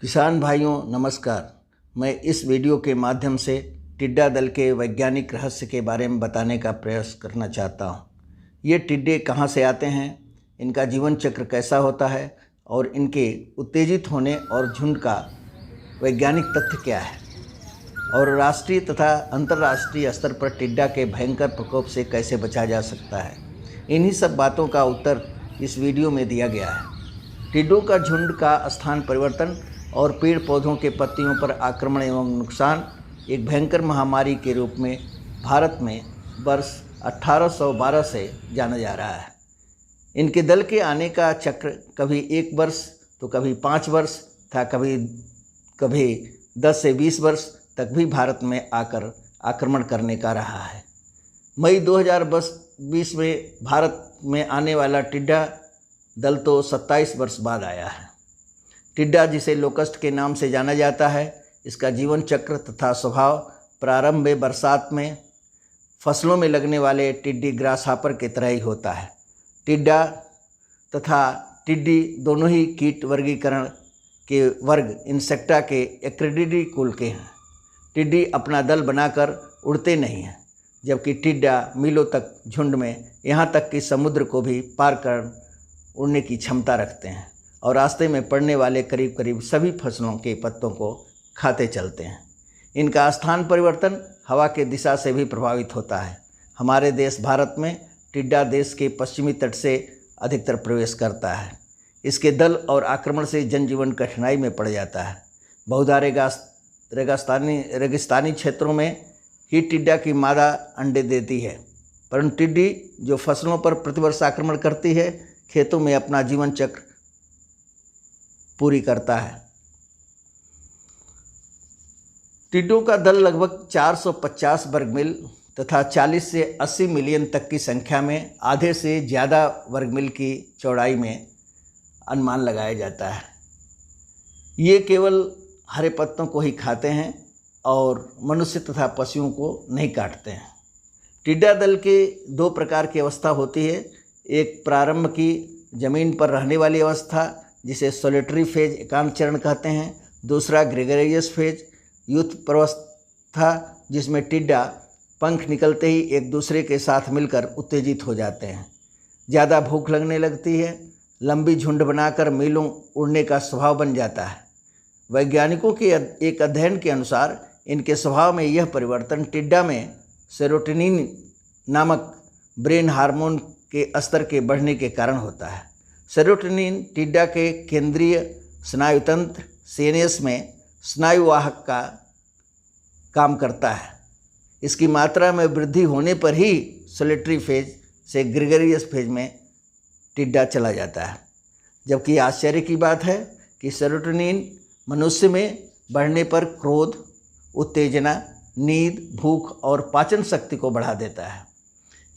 किसान भाइयों नमस्कार। मैं इस वीडियो के माध्यम से टिड्डा दल के वैज्ञानिक रहस्य के बारे में बताने का प्रयास करना चाहता हूँ। ये टिड्डे कहाँ से आते हैं, इनका जीवन चक्र कैसा होता है और इनके उत्तेजित होने और झुंड का वैज्ञानिक तथ्य क्या है और राष्ट्रीय तथा अंतर्राष्ट्रीय स्तर पर टिड्डा के भयंकर प्रकोप से कैसे बचा जा सकता है। इन्हीं सब बातों का उत्तर इस वीडियो में दिया गया है। टिड्डों का झुंड का स्थान परिवर्तन और पेड़ पौधों के पत्तियों पर आक्रमण एवं नुकसान एक भयंकर महामारी के रूप में भारत में वर्ष 1812 से जाना जा रहा है। इनके दल के आने का चक्र कभी 1 वर्ष तो कभी 5 वर्ष था, कभी 10 से 20 वर्ष तक भी भारत में आकर आक्रमण करने का रहा है। मई 2020 में भारत में आने वाला टिड्डा दल तो 27 वर्ष बाद आया है। टिड्डा जिसे लोकस्ट के नाम से जाना जाता है, इसका जीवन चक्र तथा स्वभाव प्रारंभ में बरसात में फसलों में लगने वाले टिड्डी ग्रासहापर की तरह ही होता है। टिड्डा तथा टिड्डी दोनों ही कीट वर्गीकरण के वर्ग इंसेक्टा के एक्रिडिडी कुल के हैं। टिड्डी अपना दल बनाकर उड़ते नहीं हैं, जबकि टिड्डा मीलों तक झुंड में, यहाँ तक कि समुद्र को भी पार कर उड़ने की क्षमता रखते हैं और रास्ते में पड़ने वाले करीब करीब सभी फसलों के पत्तों को खाते चलते हैं। इनका स्थान परिवर्तन हवा के दिशा से भी प्रभावित होता है। हमारे देश भारत में टिड्डा देश के पश्चिमी तट से अधिकतर प्रवेश करता है। इसके दल और आक्रमण से जनजीवन कठिनाई में पड़ जाता है। बहुधा रेगिस्तानी क्षेत्रों में ही टिड्डा की मादा अंडे देती है, परंतु टिड्डी जो फसलों पर प्रतिवर्ष आक्रमण करती है, खेतों में अपना जीवन चक्र पूरी करता है। टिड्डों का दल लगभग 450 वर्ग मील तथा 40 से 80 मिलियन तक की संख्या में आधे से ज़्यादा वर्ग मील की चौड़ाई में अनुमान लगाया जाता है। ये केवल हरे पत्तों को ही खाते हैं और मनुष्य तथा पशुओं को नहीं काटते हैं। टिड्डा दल के 2 प्रकार की अवस्था होती है। एक प्रारंभ की ज़मीन पर रहने वाली अवस्था जिसे सोलिटरी फेज एकांत चरण कहते हैं। दूसरा ग्रेगरियस फेज यूथ प्रवस्था, जिसमें टिड्डा पंख निकलते ही एक दूसरे के साथ मिलकर उत्तेजित हो जाते हैं। ज़्यादा भूख लगने लगती है, लंबी झुंड बनाकर मीलों उड़ने का स्वभाव बन जाता है। वैज्ञानिकों के एक अध्ययन के अनुसार इनके स्वभाव में यह परिवर्तन टिड्डा में सेरोटोनिन नामक ब्रेन हार्मोन के स्तर के बढ़ने के कारण होता है। सेरोटोनिन टिड्डा के केंद्रीय स्नायुतंत्र सीएनएस में स्नायुवाहक का काम करता है। इसकी मात्रा में वृद्धि होने पर ही सोलिटरी फेज से ग्रेगरियस फेज में टिड्डा चला जाता है। जबकि आश्चर्य की बात है कि सेरोटोनिन मनुष्य में बढ़ने पर क्रोध, उत्तेजना, नींद, भूख और पाचन शक्ति को बढ़ा देता है।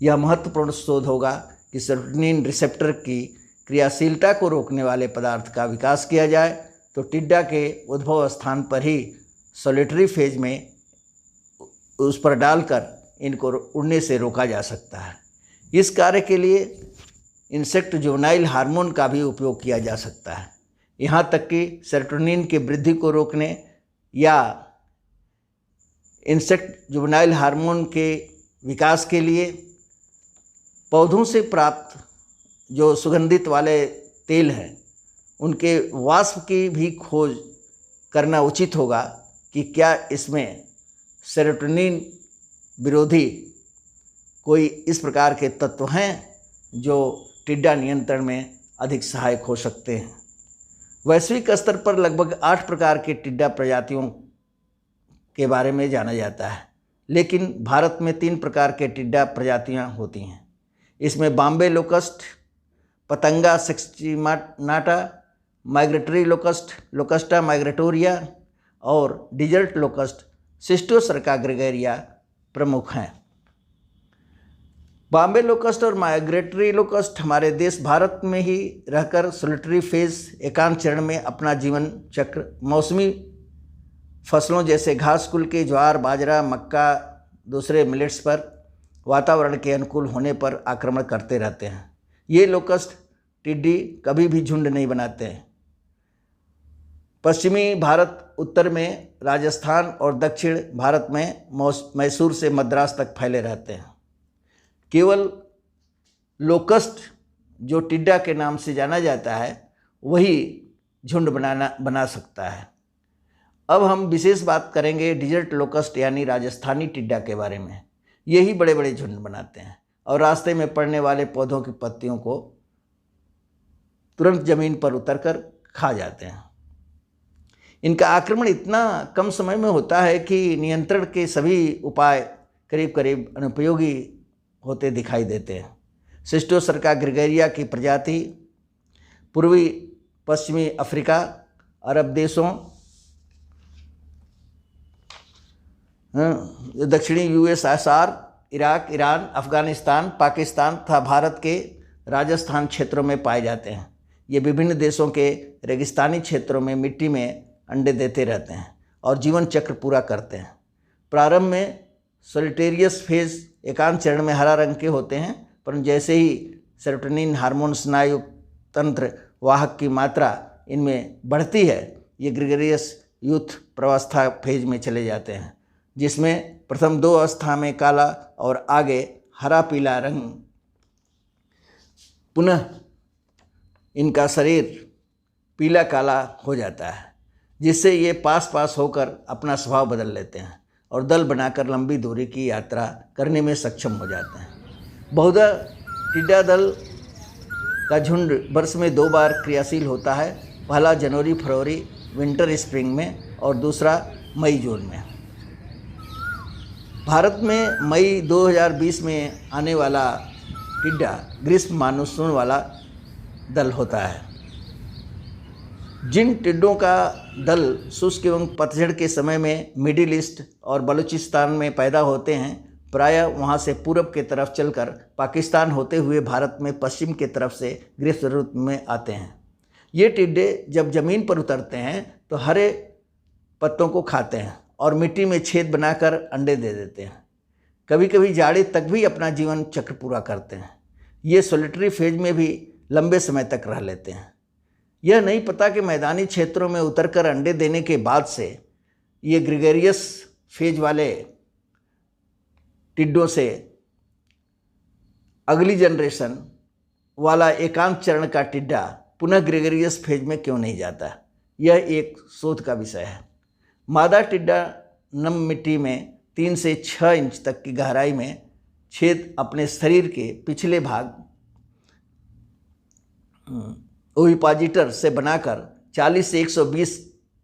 यह महत्वपूर्ण शोध होगा कि सेरोटोनिन रिसेप्टर की क्रियाशीलता को रोकने वाले पदार्थ का विकास किया जाए तो टिड्डा के उद्भव स्थान पर ही सोलिटरी फेज में उस पर डालकर इनको उड़ने से रोका जा सकता है। इस कार्य के लिए इंसेक्ट जुवेनाइल हार्मोन का भी उपयोग किया जा सकता है। यहाँ तक कि सेरोटोनिन की वृद्धि को रोकने या इंसेक्ट जुवेनाइल हार्मोन के विकास के लिए पौधों से प्राप्त जो सुगंधित वाले तेल हैं, उनके वाष्प की भी खोज करना उचित होगा कि क्या इसमें सेरोटोनिन विरोधी कोई इस प्रकार के तत्व हैं जो टिड्डा नियंत्रण में अधिक सहायक हो सकते हैं। वैश्विक स्तर पर लगभग 8 प्रकार के टिड्डा प्रजातियों के बारे में जाना जाता है, लेकिन भारत में 3 प्रकार के टिड्डा प्रजातियां होती हैं। इसमें बॉम्बे लोकस्ट, पतंगा सेक्सटिनाटा, माइग्रेटरी लोकस्ट, लोकस्टा माइग्रेटोरिया और डिजर्ट लोकस्ट सिस्टोसर्का ग्रेगरिया प्रमुख हैं। बॉम्बे लोकस्ट और माइग्रेटरी लोकस्ट हमारे देश भारत में ही रहकर सोलिटरी फेज एकांत चरण में अपना जीवन चक्र मौसमी फसलों जैसे घास कुल के ज्वार, बाजरा, मक्का, दूसरे मिलेट्स पर वातावरण के अनुकूल होने पर आक्रमण करते रहते हैं। ये लोकस्ट टिड्डी कभी भी झुंड नहीं बनाते हैं। पश्चिमी भारत उत्तर में राजस्थान और दक्षिण भारत में मैसूर से मद्रास तक फैले रहते हैं। केवल लोकस्ट जो टिड्डा के नाम से जाना जाता है वही झुंड बना सकता है। अब हम विशेष बात करेंगे डिजर्ट लोकस्ट यानी राजस्थानी टिड्डा के बारे में। यही बड़े बड़े झुंड बनाते हैं और रास्ते में पड़ने वाले पौधों की पत्तियों को तुरंत ज़मीन पर उतरकर खा जाते हैं। इनका आक्रमण इतना कम समय में होता है कि नियंत्रण के सभी उपाय करीब करीब अनुपयोगी होते दिखाई देते हैं। सिस्टोसर्का ग्रेगरिया की प्रजाति पूर्वी पश्चिमी अफ्रीका, अरब देशों, दक्षिणी USSR, Iraq, Iran, Afghanistan, Pakistan तथा भारत के राजस्थान क्षेत्रों में पाए जाते हैं। ये विभिन्न देशों के रेगिस्तानी क्षेत्रों में मिट्टी में अंडे देते रहते हैं और जीवन चक्र पूरा करते हैं। प्रारंभ में सोलिटेरियस फेज एकांत चरण में हरा रंग के होते हैं, परंतु जैसे ही सेरोटोनिन हार्मोन स्नायु तंत्र वाहक की मात्रा इनमें बढ़ती है, ये ग्रेगरियस यूथ प्रावस्था फेज में चले जाते हैं, जिसमें प्रथम 2 अवस्था में काला और आगे हरा पीला रंग, पुनः इनका शरीर पीला काला हो जाता है, जिससे ये पास होकर अपना स्वभाव बदल लेते हैं और दल बनाकर लंबी दूरी की यात्रा करने में सक्षम हो जाते हैं। बहुधा टिड्डा दल का झुंड वर्ष में 2 बार क्रियाशील होता है, पहला जनवरी फरवरी विंटर स्प्रिंग में और दूसरा मई जून में। भारत में मई 2020 में आने वाला टिड्डा ग्रीष्म मानसून वाला दल होता है। जिन टिड्डों का दल शुष्क एवं पतझड़ के समय में मिडिल ईस्ट और बलूचिस्तान में पैदा होते हैं, प्रायः वहाँ से पूरब के तरफ चलकर पाकिस्तान होते हुए भारत में पश्चिम के तरफ से ग्रीष्म ऋतु में आते हैं। ये टिड्डे जब ज़मीन पर उतरते हैं तो हरे पत्तों को खाते हैं और मिट्टी में छेद बनाकर अंडे दे देते हैं। कभी कभी जाड़े तक भी अपना जीवन चक्र पूरा करते हैं। ये सोलिटरी फेज में भी लंबे समय तक रह लेते हैं। यह नहीं पता कि मैदानी क्षेत्रों में उतरकर अंडे देने के बाद से ये ग्रेगरियस फेज वाले टिड्डों से अगली जनरेशन वाला एकांत चरण का टिड्डा पुनः ग्रेगरियस फेज में क्यों नहीं जाता, यह एक शोध का विषय है। मादा टिड्डा नम मिट्टी में 3 से 6 इंच तक की गहराई में छेद अपने शरीर के पिछले भाग ओविपाजिटर से बनाकर 40 से 120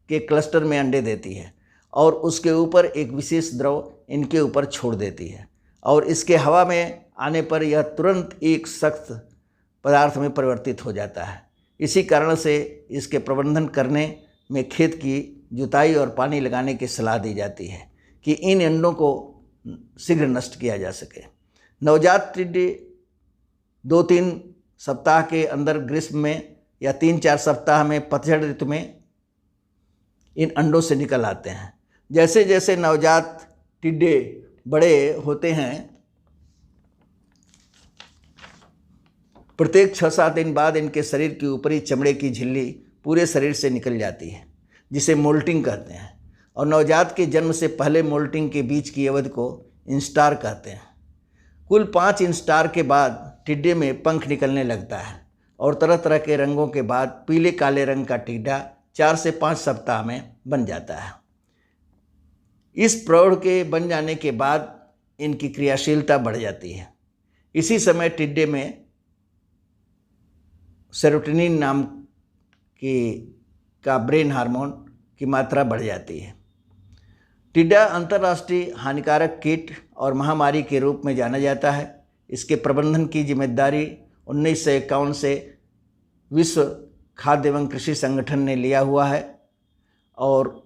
के क्लस्टर में अंडे देती है और उसके ऊपर एक विशेष द्रव इनके ऊपर छोड़ देती है और इसके हवा में आने पर यह तुरंत एक सख्त पदार्थ में परिवर्तित हो जाता है। इसी कारण से इसके प्रबंधन करने में खेत की जुताई और पानी लगाने की सलाह दी जाती है कि इन अंडों को शीघ्र नष्ट किया जा सके। नवजात टिड्डे 2-3 सप्ताह के अंदर ग्रीष्म में या 3-4 सप्ताह में पतझड़ ऋतु में इन अंडों से निकल आते हैं। जैसे जैसे नवजात टिड्डे बड़े होते हैं, प्रत्येक 6-7 दिन बाद इनके शरीर की ऊपरी चमड़े की झिल्ली पूरे शरीर से निकल जाती है, जिसे मोल्टिंग कहते हैं, और नवजात के जन्म से पहले मोल्टिंग के बीच की अवधि को इंस्टार कहते हैं। कुल 5 इंस्टार के बाद टिड्डे में पंख निकलने लगता है और तरह तरह के रंगों के बाद पीले काले रंग का टिड्डा 4 से 5 सप्ताह में बन जाता है। इस प्रौढ़ के बन जाने के बाद इनकी क्रियाशीलता बढ़ जाती है। इसी समय टिड्डे में सेरोटोनिन नाम का ब्रेन हार्मोन की मात्रा बढ़ जाती है। टिड्डा अंतर्राष्ट्रीय हानिकारक कीट और महामारी के रूप में जाना जाता है। इसके प्रबंधन की जिम्मेदारी 1951 से विश्व खाद्य एवं कृषि संगठन ने लिया हुआ है और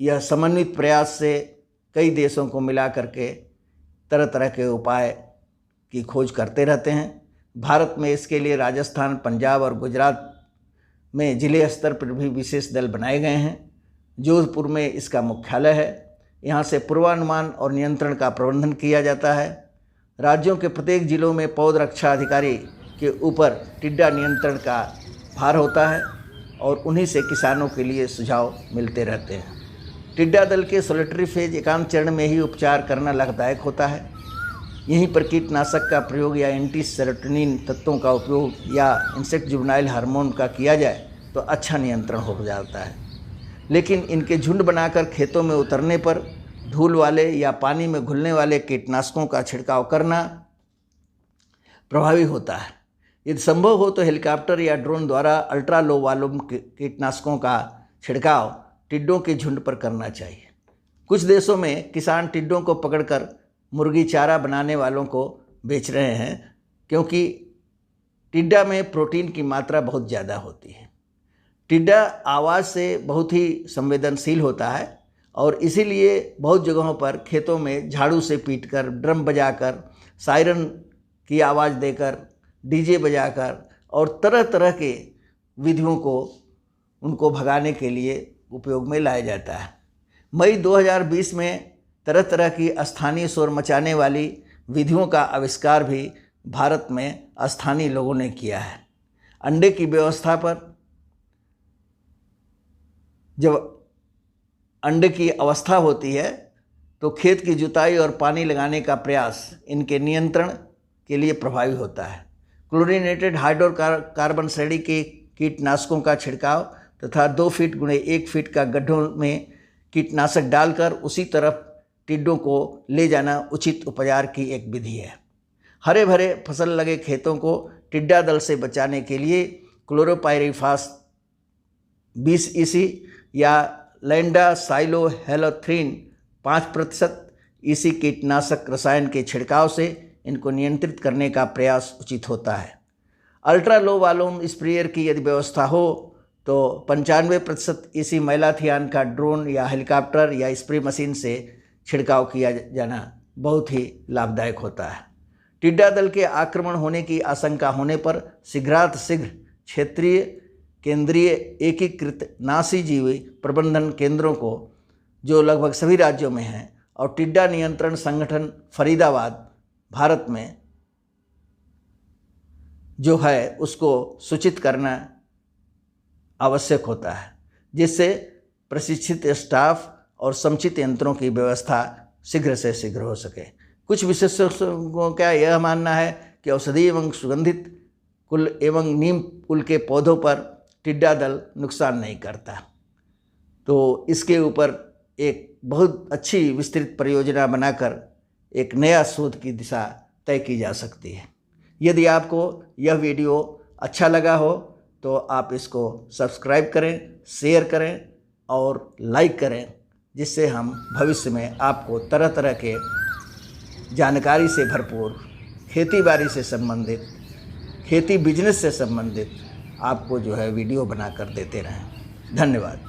यह समन्वित प्रयास से कई देशों को मिला करके तरह तरह के उपाय की खोज करते रहते हैं। भारत में इसके लिए राजस्थान, पंजाब और गुजरात में जिले स्तर पर भी विशेष दल बनाए गए हैं। जोधपुर में इसका मुख्यालय है। यहाँ से पूर्वानुमान और नियंत्रण का प्रबंधन किया जाता है। राज्यों के प्रत्येक जिलों में पौध रक्षा अधिकारी के ऊपर टिड्डा नियंत्रण का भार होता है। और उन्हीं से किसानों के लिए सुझाव मिलते रहते हैं। टिड्डा दल के सोलिटरी फेज एकांत चरण में ही उपचार करना लाभदायक होता है। यहीं पर कीटनाशक का प्रयोग या एंटी सेरोटोनिन तत्वों का उपयोग या इंसेक्ट जुवेनाइल हार्मोन का किया जाए तो अच्छा नियंत्रण हो जाता है। लेकिन इनके झुंड बनाकर खेतों में उतरने पर धूल वाले या पानी में घुलने वाले कीटनाशकों का छिड़काव करना प्रभावी होता है। यदि संभव हो तो हेलीकॉप्टर या ड्रोन द्वारा अल्ट्रा लो वॉल्यूम कीटनाशकों का छिड़काव टिड्डों के झुंड पर करना चाहिए। कुछ देशों में किसान टिड्डों को पकड़कर मुर्गी चारा बनाने वालों को बेच रहे हैं, क्योंकि टिड्डा में प्रोटीन की मात्रा बहुत ज़्यादा होती है। टिड्डा आवाज़ से बहुत ही संवेदनशील होता है और इसीलिए बहुत जगहों पर खेतों में झाड़ू से पीटकर, ड्रम बजाकर, सायरन की आवाज़ देकर, डीजे बजाकर और तरह तरह के विधियों को उनको भगाने के लिए उपयोग में लाया जाता है। मई 2020 में तरह तरह की स्थानीय शोर मचाने वाली विधियों का आविष्कार भी भारत में स्थानीय लोगों ने किया है। अंडे की व्यवस्था पर जब अंडे की अवस्था होती है तो खेत की जुताई और पानी लगाने का प्रयास इनके नियंत्रण के लिए प्रभावी होता है। क्लोरीनेटेड हाइड्रोकार्बन श्रेणी के कीटनाशकों का छिड़काव तथा 2 फीट गुणे 1 फीट का गड्ढों में कीटनाशक डालकर उसी तरफ टिड्डों को ले जाना उचित उपचार की एक विधि है। हरे भरे फसल लगे खेतों को टिड्डा दल से बचाने के लिए क्लोरोपाइरीफास 20 EC या लैंडासाइलोहेलोथ्रीन 5% EC कीटनाशक रसायन के छिड़काव से इनको नियंत्रित करने का प्रयास उचित होता है। अल्ट्रा लो वॉल्यूम स्प्रेयर की यदि व्यवस्था हो तो 95% EC मैलाथियान का ड्रोन या हेलीकॉप्टर या स्प्रे मशीन से छिड़काव किया जाना बहुत ही लाभदायक होता है। टिड्डा दल के आक्रमण होने की आशंका होने पर शीघ्रातिशीघ्र क्षेत्रीय केंद्रीय एकीकृत नाशीजीवी प्रबंधन केंद्रों को, जो लगभग सभी राज्यों में हैं, और टिड्डा नियंत्रण संगठन फरीदाबाद भारत में जो है उसको सूचित करना आवश्यक होता है, जिससे प्रशिक्षित स्टाफ और समुचित यंत्रों की व्यवस्था शीघ्र से शीघ्र हो सके। कुछ विशेषज्ञों का यह मानना है कि औषधीय एवं सुगंधित कुल एवं नीम कुल के पौधों पर टिड्डा दल नुकसान नहीं करता, तो इसके ऊपर एक बहुत अच्छी विस्तृत परियोजना बनाकर एक नया शोध की दिशा तय की जा सकती है। यदि आपको यह वीडियो अच्छा लगा हो तो आप इसको सब्सक्राइब करें, शेयर करें और लाइक करें, जिससे हम भविष्य में आपको तरह तरह के जानकारी से भरपूर खेती बाड़ी से संबंधित, खेती बिजनेस से संबंधित आपको जो है वीडियो बनाकर देते रहें। धन्यवाद।